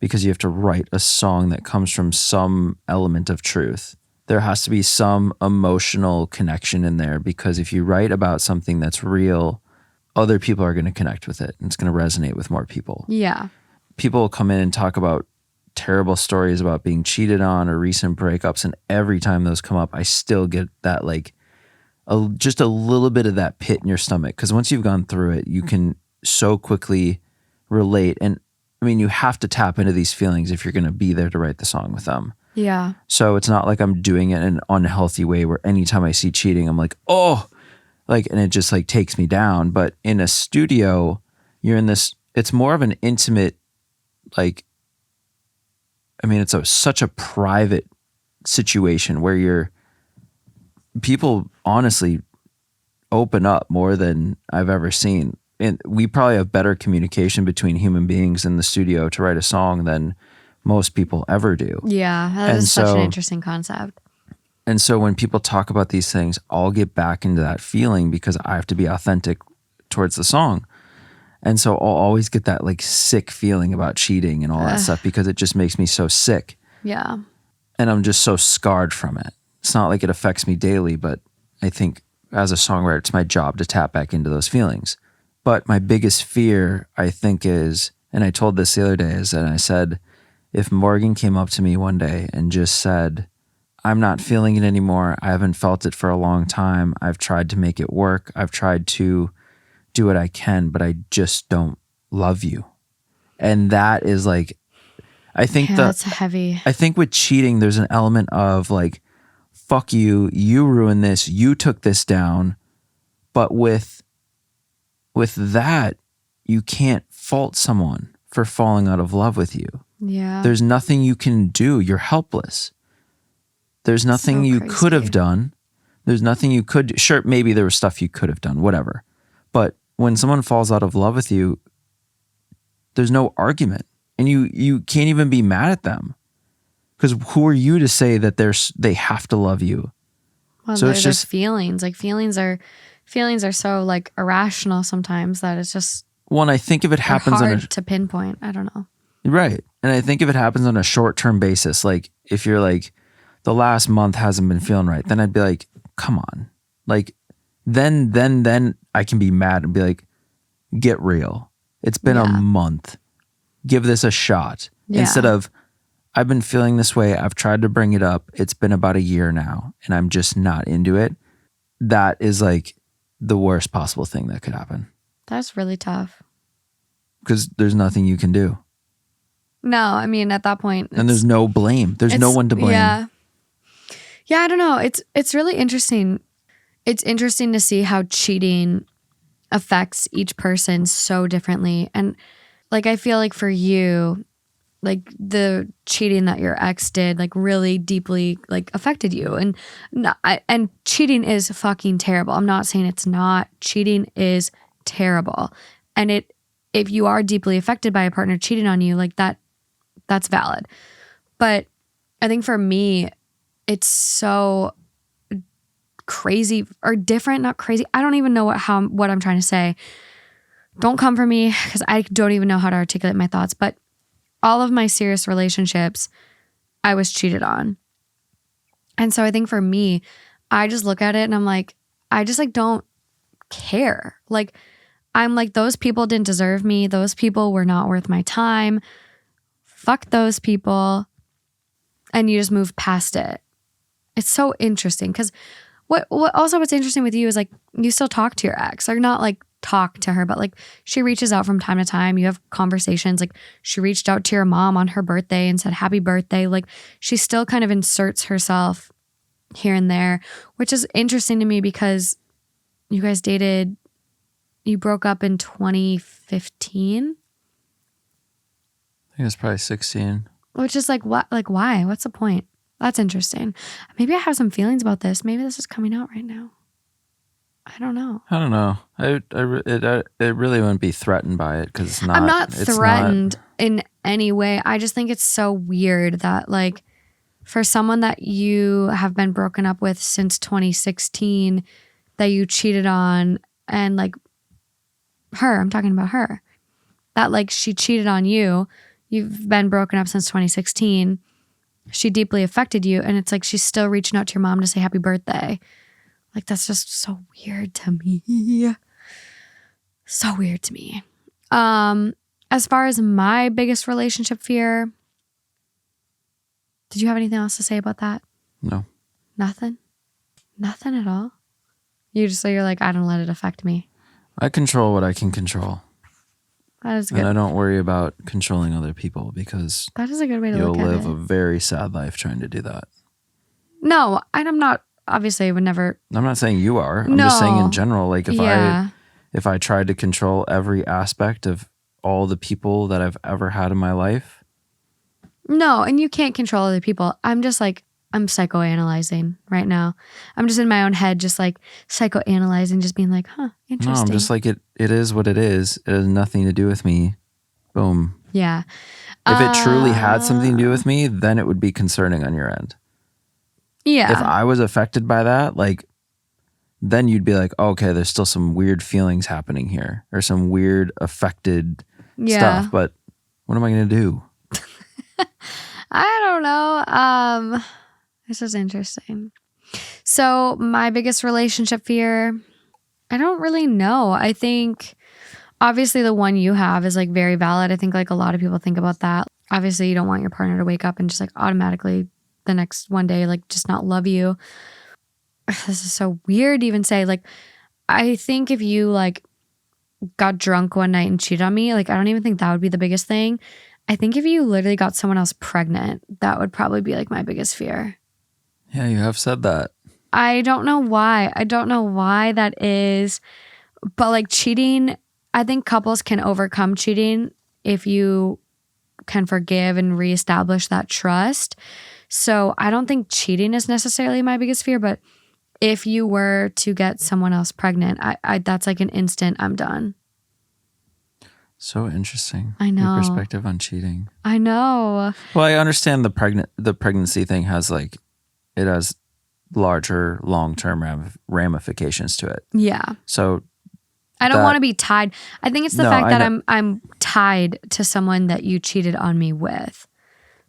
because you have to write a song that comes from some element of truth. There has to be some emotional connection in there, because if you write about something that's real, other people are going to connect with it and it's going to resonate with more people. Yeah. People will come in and talk about terrible stories about being cheated on or recent breakups, and every time those come up, I still get that like just a little bit of that pit in your stomach, because once you've gone through it, you can so quickly relate. And I mean, you have to tap into these feelings if you're going to be there to write the song with them. Yeah. So it's not like I'm doing it in an unhealthy way where anytime I see cheating, I'm like, oh, like, and it just like takes me down. But in a studio, you're in this, it's more of an intimate, like, I mean, it's such a private situation where people honestly open up more than I've ever seen. And we probably have better communication between human beings in the studio to write a song than most people ever do. Yeah, that is such an interesting concept. And so when people talk about these things, I'll get back into that feeling because I have to be authentic towards the song. And so I'll always get that like sick feeling about cheating and all that stuff because it just makes me so sick. Yeah. And I'm just so scarred from it. It's not like it affects me daily, but I think as a songwriter, it's my job to tap back into those feelings. But my biggest fear, I think, is, and I told this the other day, is that I said, if Morgan came up to me one day and just said, I'm not feeling it anymore. I haven't felt it for a long time. I've tried to make it work. I've tried to do what I can, but I just don't love you. And that is like, I think that's heavy. I think with cheating, there's an element of like, fuck you, you ruined this, you took this down. But with that, you can't fault someone for falling out of love with you. Yeah. There's nothing you can do. You're helpless. There's nothing you could have done. There's nothing you could do. Sure, maybe there was stuff you could have done, whatever. But when someone falls out of love with you, there's no argument. And you can't even be mad at them. Because who are you to say that they have to love you? Well, so it's just feelings. Like feelings are so like irrational sometimes that it's just. Well, and I think if it happens hard to pinpoint. I don't know. Right. And I think if it happens on a short-term basis, like if you're like, the last month hasn't been feeling right, then I'd be like, come on. Like, then I can be mad and be like, get real. It's been a month. Give this a shot. Yeah. Instead of, I've been feeling this way. I've tried to bring it up. It's been about a year now and I'm just not into it. That is like the worst possible thing that could happen. That's really tough. Because there's nothing you can do. No, I mean, at that point. And there's no blame. There's no one to blame. Yeah. Yeah, I don't know. It's really interesting. It's interesting to see how cheating affects each person so differently. And like, I feel like for you, like the cheating that your ex did, like really deeply like affected you. And cheating is fucking terrible. I'm not saying it's not. Cheating is terrible. And if you are deeply affected by a partner cheating on you, like that's valid. But I think for me, it's so crazy or different, not crazy. I don't even know what I'm trying to say. Don't come for me because I don't even know how to articulate my thoughts. But all of my serious relationships, I was cheated on. And so I think for me, I just look at it and I'm like, I just like don't care. Like, I'm like, those people didn't deserve me. Those people were not worth my time. Fuck those people. And you just move past it. It's so interesting because what's interesting with you is like you still talk to your ex, or not like talk to her, but like she reaches out from time to time. You have conversations. Like she reached out to your mom on her birthday and said happy birthday. Like she still kind of inserts herself here and there, which is interesting to me because you guys dated, you broke up in 2015. I think it's probably 16. Which is like, what? Like, why? What's the point? That's interesting. Maybe I have some feelings about this. Maybe this is coming out right now. I don't know. It really wouldn't be threatened by it because it's not. I'm not threatened in any way. I just think it's so weird that like for someone that you have been broken up with since 2016, that you cheated on, and like her, I'm talking about her, that like she cheated on you. You've been broken up since 2016. She deeply affected you. And it's like she's still reaching out to your mom to say happy birthday. Like, that's just so weird to me. So weird to me. As far as my biggest relationship fear, did you have anything else to say about that? No. Nothing? Nothing at all? You're like, I don't let it affect me. I control what I can control. That is good. And I don't worry about controlling other people because that is a good way to look at it. You'll live a very sad life trying to do that. No, and I'm not, obviously I would never. I'm not saying you are. I'm just saying in general, like if if I tried to control every aspect of all the people that I've ever had in my life. No, and you can't control other people. I'm just like, I'm psychoanalyzing right now. I'm just in my own head, just like psychoanalyzing, just being like, huh, interesting. No, I'm just like, it is what it is. It has nothing to do with me. Boom. Yeah. If it truly had something to do with me, then it would be concerning on your end. Yeah. If I was affected by that, like, then you'd be like, oh, okay, there's still some weird feelings happening here or some weird affected stuff. But what am I going to do? I don't know. This is interesting. So my biggest relationship fear, I don't really know. I think obviously the one you have is like very valid. I think like a lot of people think about that. Obviously you don't want your partner to wake up and just like automatically the next one day like just not love you. This is so weird to even say. Like, I think if you like got drunk one night and cheated on me, like I don't even think that would be the biggest thing. I think if you literally got someone else pregnant, that would probably be like my biggest fear. Yeah, you have said that. I don't know why. I don't know why that is. But like cheating, I think couples can overcome cheating if you can forgive and reestablish that trust. So I don't think cheating is necessarily my biggest fear, but if you were to get someone else pregnant, I that's like an instant, I'm done. So interesting. I know. Your perspective on cheating. I know. Well, I understand the pregnancy thing has like, it has larger long-term ramifications to it. Yeah. So I don't want to be tied. I think it's the fact that I'm tied to someone that you cheated on me with.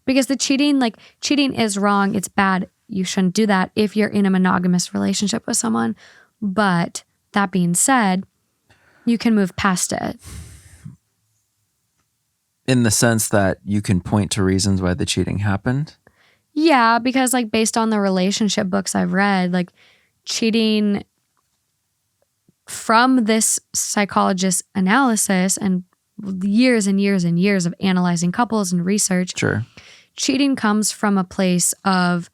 Because the cheating is wrong. It's bad. You shouldn't do that if you're in a monogamous relationship with someone. But that being said, you can move past it. In the sense that you can point to reasons why the cheating happened? Yeah, because like based on the relationship books I've read, like cheating from this psychologist's analysis and years and years and years of analyzing couples and research, sure, cheating comes from a place of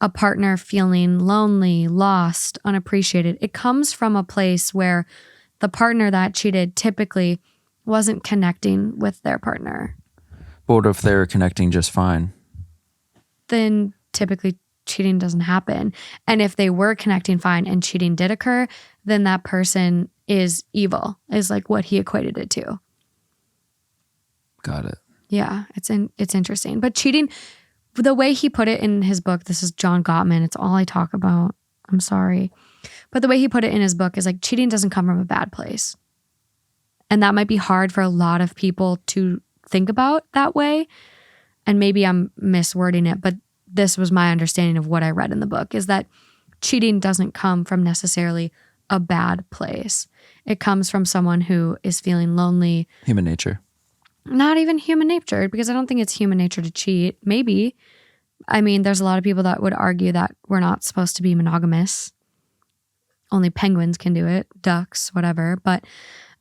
a partner feeling lonely, lost, unappreciated. It comes from a place where the partner that cheated typically wasn't connecting with their partner. But what if they were connecting just fine? Then typically cheating doesn't happen. And if they were connecting fine and cheating did occur, then that person is evil, is like what he equated it to. Got it. Yeah, it's interesting. But cheating, the way he put it in his book, this is John Gottman, it's all I talk about. I'm sorry. But the way he put it in his book is like cheating doesn't come from a bad place. And that might be hard for a lot of people to think about that way. And maybe I'm miswording it, but this was my understanding of what I read in the book, is that cheating doesn't come from necessarily a bad place. It comes from someone who is feeling lonely. Human nature. Not even human nature, because I don't think it's human nature to cheat. Maybe. I mean, there's a lot of people that would argue that we're not supposed to be monogamous. Only penguins can do it, ducks, whatever. But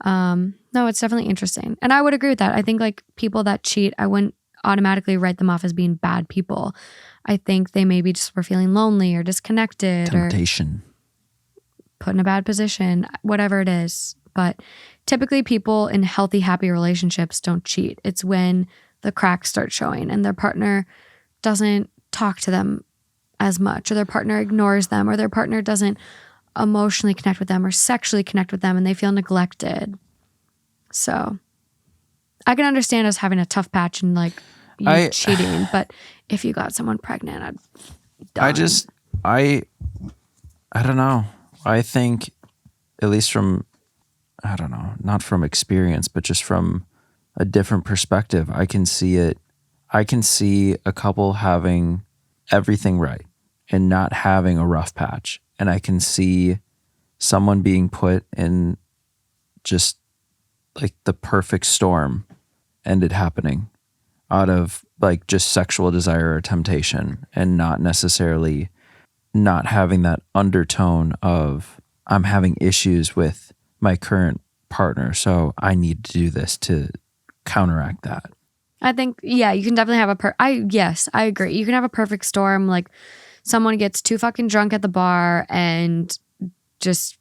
no, it's definitely interesting. And I would agree with that. I think like people that cheat, I wouldn't automatically write them off as being bad people. I think they maybe just were feeling lonely or disconnected. Temptation. Or put in a bad position, whatever it is. But typically people in healthy, happy relationships don't cheat. It's when the cracks start showing and their partner doesn't talk to them as much, or their partner ignores them, or their partner doesn't emotionally connect with them or sexually connect with them and they feel neglected. So I can understand us having a tough patch and like you cheating, but if you got someone pregnant, I don't know. I think, at least from, I don't know, not from experience, but just from a different perspective, I can see it. I can see a couple having everything right and not having a rough patch. And I can see someone being put in just like the perfect storm and it happening out of like just sexual desire or temptation, and not necessarily not having that undertone of I'm having issues with my current partner, so I need to do this to counteract that. I think, yeah, you can definitely have I agree. You can have a perfect storm, like someone gets too fucking drunk at the bar and just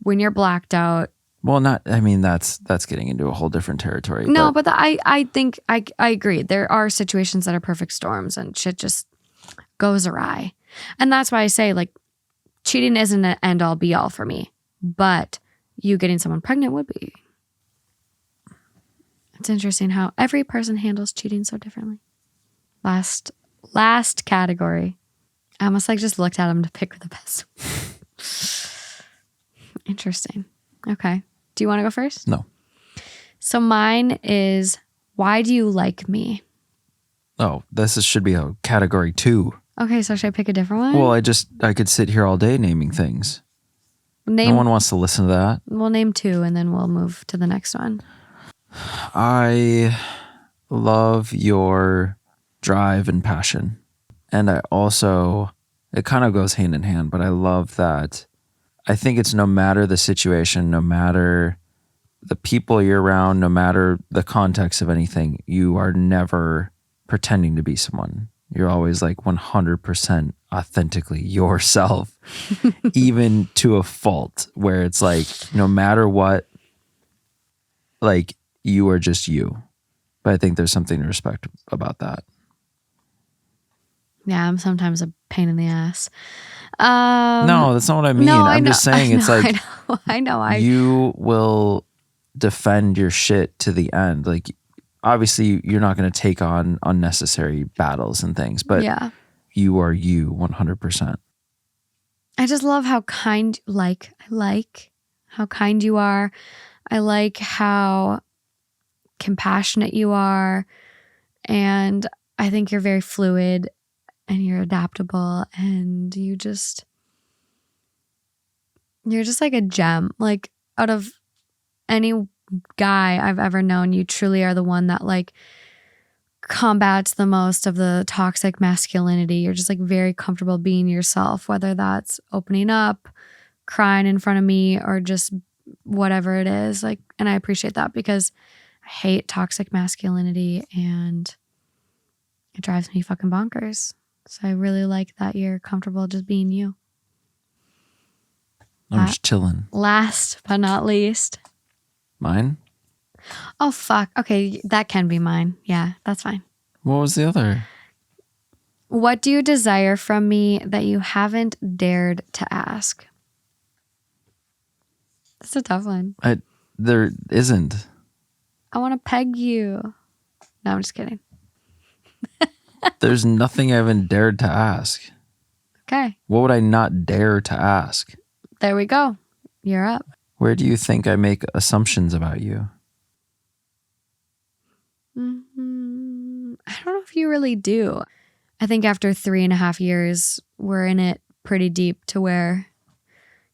when you're blacked out. Well, not. I mean, that's getting into a whole different territory. No, but I think I agree. There are situations that are perfect storms and shit just goes awry. And that's why I say, like, cheating isn't an end all be all for me, but you getting someone pregnant would be. It's interesting how every person handles cheating so differently. Last category. I almost like just looked at them to pick the best. Interesting. Okay. Do you want to go first? No. So mine is, why do you like me? Oh, should be a category 2. Okay, so should I pick a different one? Well, I could sit here all day naming things. No one wants to listen to that. We'll name 2 and then we'll move to the next one. I love your drive and passion. And I also, it kind of goes hand in hand, but I love that. I think it's no matter the situation, no matter the people you're around, no matter the context of anything, you are never pretending to be someone. You're always like 100% authentically yourself, even to a fault, where it's like, no matter what, like, you are just you. But I think there's something to respect about that. Yeah, I'm sometimes a pain in the ass. No, that's not what I mean. No, I'm just saying it's like, I know. You will defend your shit to the end. Like, obviously, you're not going to take on unnecessary battles and things, but yeah. You are you 100%. I just love how kind, I like how kind you are. I like how compassionate you are. And I think you're very fluid and you're adaptable and you're just like a gem. Like, out of any guy I've ever known, you truly are the one that like combats the most of the toxic masculinity. You're just like very comfortable being yourself, whether that's opening up, crying in front of me, or just whatever it is. Like, and I appreciate that because I hate toxic masculinity and it drives me fucking bonkers. So I really like that you're comfortable just being you. I'm just chilling. Last but not least. Mine? Oh, fuck. Okay, that can be mine. Yeah, that's fine. What was the other? What do you desire from me that you haven't dared to ask? That's a tough one. There isn't. I want to peg you. No, I'm just kidding. There's nothing I haven't dared to ask. Okay. What would I not dare to ask? There we go. You're up. Where do you think I make assumptions about you? I don't know if you really do. I think after 3.5 years, we're in it pretty deep to where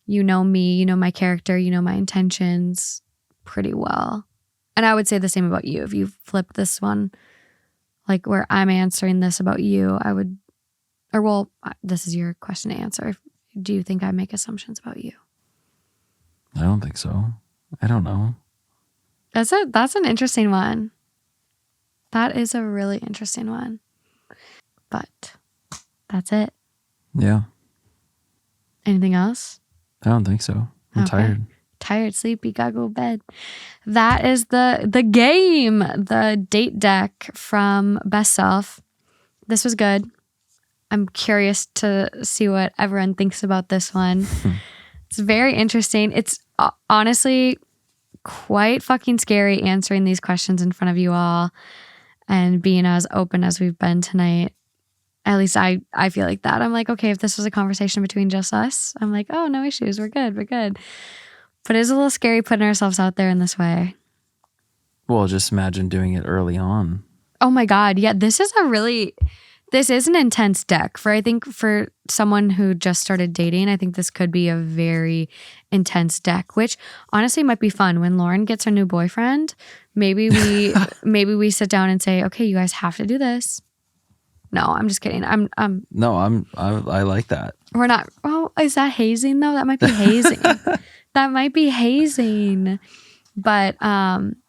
you know me, you know my character, you know my intentions pretty well. And I would say the same about you. If you flip this one, like where I'm answering this about you, this is your question to answer. Do you think I make assumptions about you? I don't think so. I don't know. That's an interesting one. That is a really interesting one. But that's it. Yeah. Anything else? I don't think so. I'm tired. Tired, sleepy, gotta go to bed. That is the game, the date deck from Best Self. This was good. I'm curious to see what everyone thinks about this one. It's very interesting. It's honestly quite fucking scary answering these questions in front of you all and being as open as we've been tonight. At least I feel like that. I'm like, okay, if this was a conversation between just us, I'm like, oh, no issues. We're good. But it's a little scary putting ourselves out there in this way. Well, just imagine doing it early on. Oh my God. Yeah, this is an intense deck. I think for someone who just started dating, I think this could be a very intense deck, which honestly might be fun. When Lauren gets her new boyfriend, maybe we sit down and say, okay, you guys have to do this. No, I'm just kidding. I like that. We're not. Oh, is that hazing though? That might be hazing. That might be hazing. But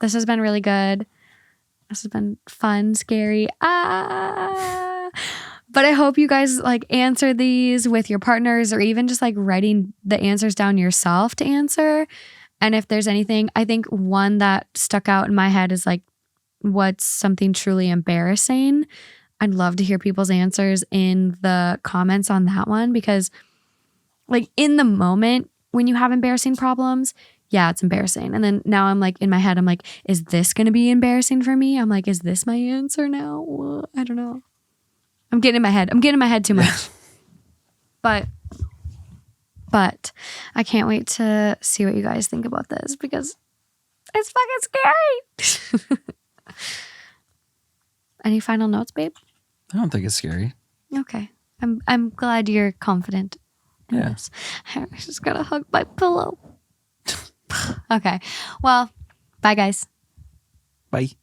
this has been really good. This has been fun, scary. But I hope you guys like answer these with your partners or even just like writing the answers down yourself to answer And if there's anything, I think one that stuck out in my head is like, what's something truly embarrassing? I'd love to hear people's answers in the comments on that one, because like in the moment when you have embarrassing problems, yeah, it's embarrassing. And then now I'm like in my head, I'm like, is this going to be embarrassing for me? I'm like, is this my answer now? I don't know. I'm getting in my head. I'm getting in my head too much. But I can't wait to see what you guys think about this, because it's fucking scary. Any final notes, babe? I don't think it's scary. Okay. I'm glad you're confident in this. I just gotta hug my pillow. Okay. Well, bye guys. Bye.